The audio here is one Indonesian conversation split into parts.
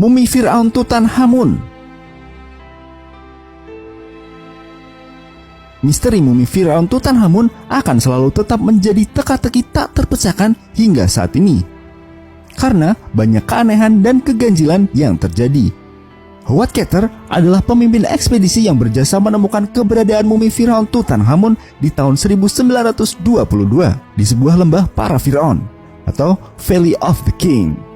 Mumi Firaun Tutankhamun. Misteri mumi Firaun Tutankhamun akan selalu tetap menjadi teka-teki tak terpecahkan hingga saat ini, karena banyak keanehan dan keganjilan yang terjadi. Howard Carter adalah pemimpin ekspedisi yang berjasa menemukan keberadaan mumi Firaun Tutankhamun di tahun 1922 di sebuah lembah para Firaun atau Valley of the King.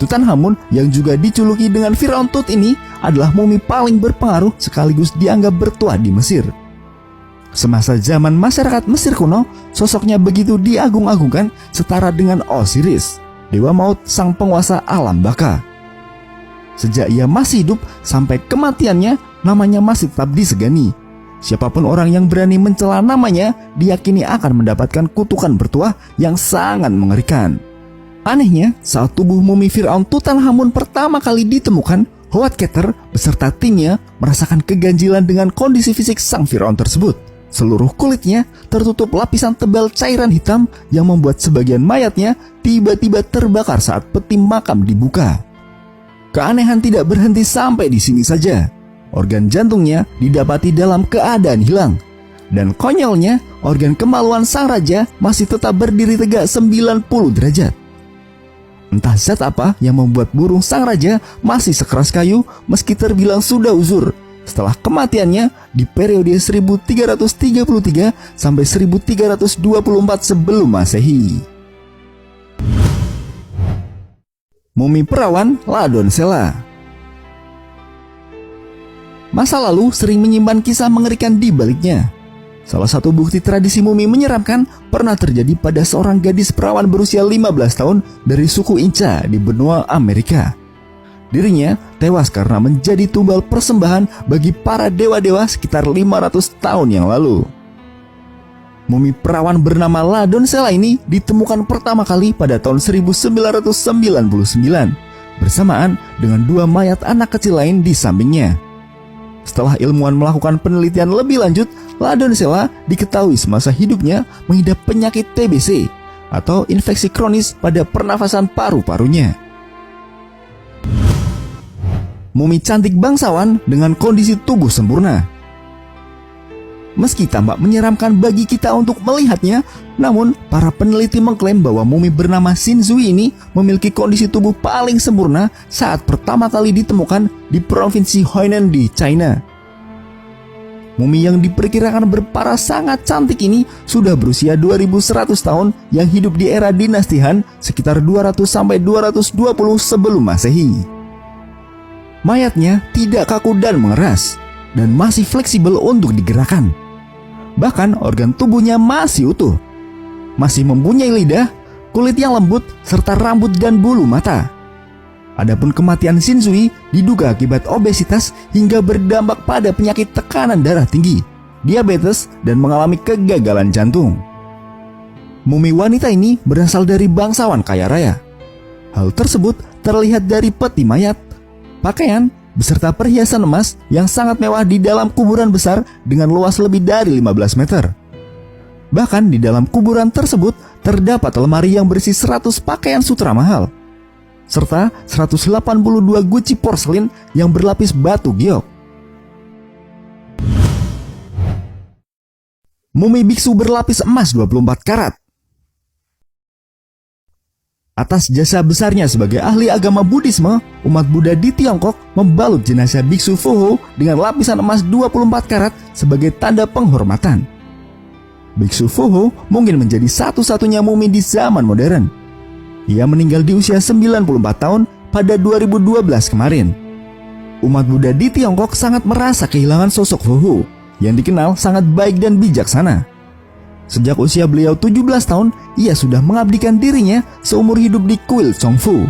Tutankhamun yang juga dijuluki dengan Firaun Tut ini adalah mumi paling berpengaruh sekaligus dianggap bertuah di Mesir. Semasa zaman masyarakat Mesir kuno, sosoknya begitu diagung-agungkan setara dengan Osiris, dewa maut sang penguasa alam baka. Sejak ia masih hidup sampai kematiannya, namanya masih tetap disegani. Siapapun orang yang berani mencela namanya diyakini akan mendapatkan kutukan bertuah yang sangat mengerikan. Anehnya, saat tubuh mumi Firaun Tutankhamun pertama kali ditemukan, Howard Carter beserta timnya merasakan keganjilan dengan kondisi fisik sang Firaun tersebut. Seluruh kulitnya tertutup lapisan tebal cairan hitam yang membuat sebagian mayatnya tiba-tiba terbakar saat peti makam dibuka. Keanehan tidak berhenti sampai di sini saja. Organ jantungnya didapati dalam keadaan hilang. Dan konyolnya, organ kemaluan sang raja masih tetap berdiri tegak 90 derajat. Entah zat apa yang membuat burung sang raja masih sekeras kayu meski terbilang sudah uzur setelah kematiannya di periode 1333 sampai 1324 sebelum Masehi. Mumi perawan Ladon Sela. Masa lalu sering menyimpan kisah mengerikan di baliknya. Salah satu bukti tradisi mumi menyeramkan pernah terjadi pada seorang gadis perawan berusia 15 tahun dari suku Inca di benua Amerika. Dirinya tewas karena menjadi tumbal persembahan bagi para dewa-dewa sekitar 500 tahun yang lalu. Mumi perawan bernama Ladon Sela ini ditemukan pertama kali pada tahun 1999 bersamaan dengan dua mayat anak kecil lain di sampingnya. Setelah ilmuwan melakukan penelitian lebih lanjut, Ladon Sela diketahui semasa hidupnya mengidap penyakit TBC atau infeksi kronis pada pernafasan paru-parunya. Mumi cantik bangsawan dengan kondisi tubuh sempurna. Meski tampak menyeramkan bagi kita untuk melihatnya, namun para peneliti mengklaim bahwa mumi bernama Shinzui ini memiliki kondisi tubuh paling sempurna saat pertama kali ditemukan di provinsi Huainan di China. Mumi yang diperkirakan berparas sangat cantik ini sudah berusia 2100 tahun yang hidup di era dinasti Han sekitar 200 sampai 220 sebelum Masehi. Mayatnya tidak kaku dan mengeras dan masih fleksibel untuk digerakkan. Bahkan organ tubuhnya masih utuh, masih mempunyai lidah, kulit yang lembut, serta rambut dan bulu mata. Adapun kematian Shinzui diduga akibat obesitas hingga berdampak pada penyakit tekanan darah tinggi, diabetes, dan mengalami kegagalan jantung. Mumi wanita ini berasal dari bangsawan kaya raya. Hal tersebut terlihat dari peti mayat, pakaian, beserta perhiasan emas yang sangat mewah di dalam kuburan besar dengan luas lebih dari 15 meter. Bahkan di dalam kuburan tersebut terdapat lemari yang berisi 100 pakaian sutra mahal, serta 182 guci porselin yang berlapis batu giok. Mumi biksu berlapis emas 24 karat. Atas jasa besarnya sebagai ahli agama Buddhisme, umat Buddha di Tiongkok membalut jenazah biksu Foho dengan lapisan emas 24 karat sebagai tanda penghormatan. Biksu Foho mungkin menjadi satu-satunya mumi di zaman modern. Ia meninggal di usia 94 tahun pada 2012 kemarin. Umat Buddha di Tiongkok sangat merasa kehilangan sosok Foho yang dikenal sangat baik dan bijaksana. Sejak usia beliau 17 tahun, ia sudah mengabdikan dirinya seumur hidup di kuil Chongfu.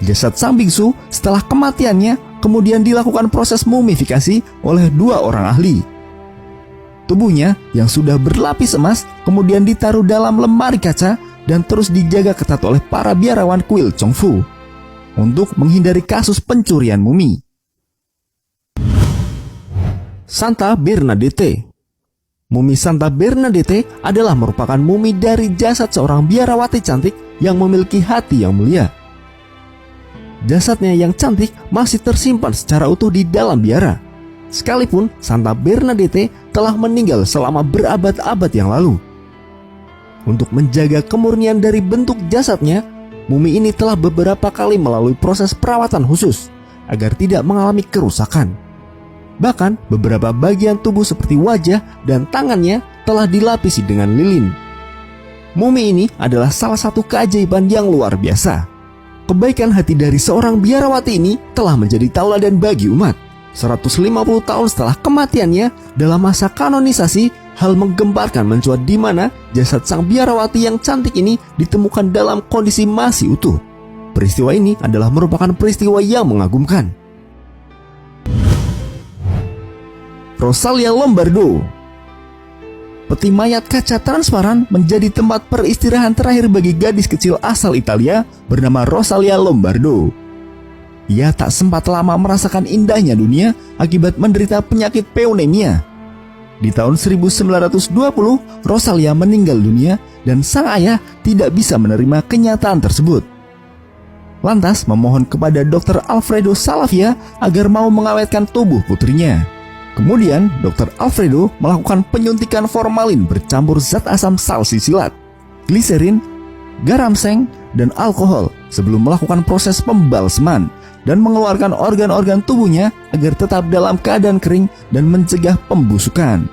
Jasad sang biksu setelah kematiannya kemudian dilakukan proses mumifikasi oleh dua orang ahli. Tubuhnya yang sudah berlapis emas kemudian ditaruh dalam lemari kaca dan terus dijaga ketat oleh para biarawan kuil Chongfu untuk menghindari kasus pencurian mumi. Santa Bernadette. Mumi Santa Bernadette adalah merupakan mumi dari jasad seorang biarawati cantik yang memiliki hati yang mulia. jasadnya yang cantik masih tersimpan secara utuh di dalam biara. Sekalipun Santa Bernadette telah meninggal selama berabad-abad yang lalu. Untuk menjaga kemurnian dari bentuk jasadnya, mumi ini telah beberapa kali melalui proses perawatan khusus agar tidak mengalami kerusakan. Bahkan beberapa bagian tubuh seperti wajah dan tangannya telah dilapisi dengan lilin. Mumi ini adalah salah satu keajaiban yang luar biasa. Kebaikan hati dari seorang biarawati ini telah menjadi tauladan bagi umat. 150 tahun setelah kematiannya, dalam masa kanonisasi, hal menggemparkan mencuat di mana jasad sang biarawati yang cantik ini ditemukan dalam kondisi masih utuh. Peristiwa ini adalah merupakan peristiwa yang mengagumkan. Rosalia Lombardo. Peti mayat kaca transparan menjadi tempat peristirahan terakhir bagi gadis kecil asal Italia bernama Rosalia Lombardo. Ia tak sempat lama merasakan indahnya dunia akibat menderita penyakit pneumonia. Di tahun 1920, Rosalia meninggal dunia dan sang ayah tidak bisa menerima kenyataan tersebut. Lantas memohon kepada Dr. Alfredo Salavia agar mau mengawetkan tubuh putrinya. Kemudian, Dr. Alfredo melakukan penyuntikan formalin bercampur zat asam salsisilat, gliserin, garam seng, dan alkohol sebelum melakukan proses pembalseman dan mengeluarkan organ-organ tubuhnya agar tetap dalam keadaan kering dan mencegah pembusukan.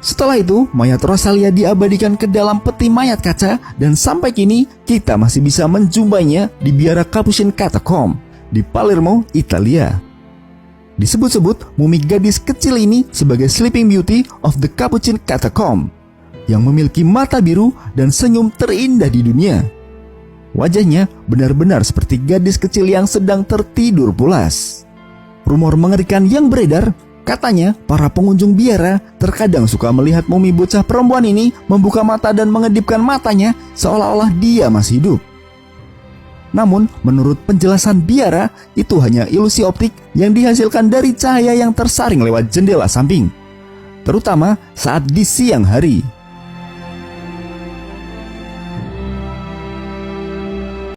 Setelah itu, mayat Rosalia diabadikan ke dalam peti mayat kaca dan sampai kini kita masih bisa menjumpainya di biara Capuchin Catacomb di Palermo, Italia. Disebut-sebut mumi gadis kecil ini sebagai Sleeping Beauty of the Capuchin Catacomb yang memiliki mata biru dan senyum terindah di dunia. Wajahnya benar-benar seperti gadis kecil yang sedang tertidur pulas. Rumor mengerikan yang beredar, katanya para pengunjung biara terkadang suka melihat mumi bocah perempuan ini membuka mata dan mengedipkan matanya seolah-olah dia masih hidup. Namun, menurut penjelasan biara, itu hanya ilusi optik yang dihasilkan dari cahaya yang tersaring lewat jendela samping, terutama saat di siang hari.